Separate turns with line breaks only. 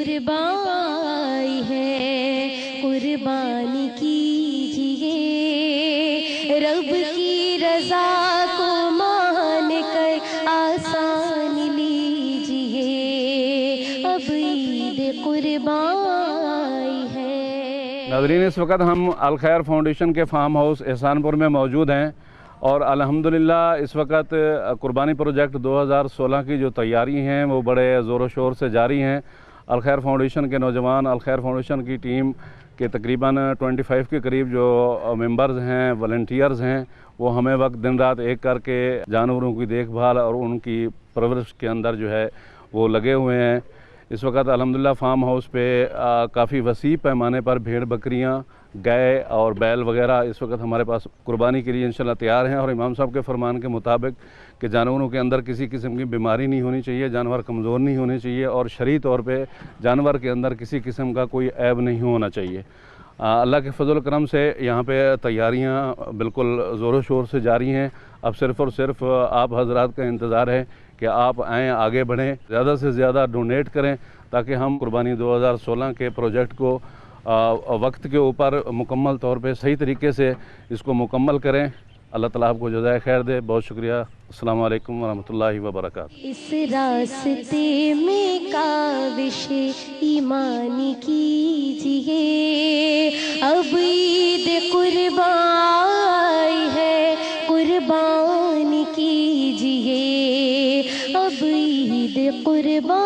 कुर्बाई है, कुर्बानी कीजिए, रब की रज़ा को मान कर आसान लीजिए, अब ईद कुर्बाई है।
नाज़रीन, इस वक्त हम अल खैर फाउंडेशन के फार्म हाउस एहसानपुर में मौजूद हैं और अल्हम्दुलिल्लाह इस वक्त कुर्बानी प्रोजेक्ट 2016 की जो तैयारी हैं वो बड़े ज़ोर शोर से जारी हैं। अल खैर फाउंडेशन के नौजवान, अल खैर फाउंडेशन की टीम के तकरीबन 25 के करीब जो मेंबर्स हैं, वॉलंटियर्स हैं, वो हमें वक्त दिन रात एक करके जानवरों की देखभाल और उनकी परवरिश के अंदर जो है वो लगे हुए हैं। इस वक्त अल्हम्दुलिल्लाह फार्म हाउस पे काफ़ी वसी पैमाने पर भेड़ बकरियां, गाय और बैल वगैरह इस वक्त हमारे पास कुर्बानी के लिए इंशाल्लाह तैयार हैं और इमाम साहब के फरमान के मुताबिक कि जानवरों के अंदर किसी किस्म की बीमारी नहीं होनी चाहिए, जानवर कमज़ोर नहीं होने चाहिए और शरई तौर पे जानवर के अंदर किसी किस्म का कोई ऐब नहीं होना चाहिए। अल्लाह के फजल करम से यहाँ पे तैयारियाँ बिल्कुल ज़ोर शोर से जारी हैं। अब सिर्फ़ और सिर्फ आप हजरात का इंतज़ार है कि आप आएँ, आगे बढ़ें, ज़्यादा से ज़्यादा डोनेट करें ताकि हम कुर्बानी 2016 के प्रोजेक्ट को वक्त के ऊपर मुकम्मल तौर पे सही तरीके से इसको मुकम्मल करें। अल्लाह ताला आपको जज़ाए खैर दे। बहुत शुक्रिया। अस्सलामु अलैकुम वरहमतुल्लाहि वबरकातुहू।
इस रास्ते में काविश ईमानी कीजिए, अब ईद कुर्बाई है, कुर्बानी कीजिए, अब ईद कुर्बानी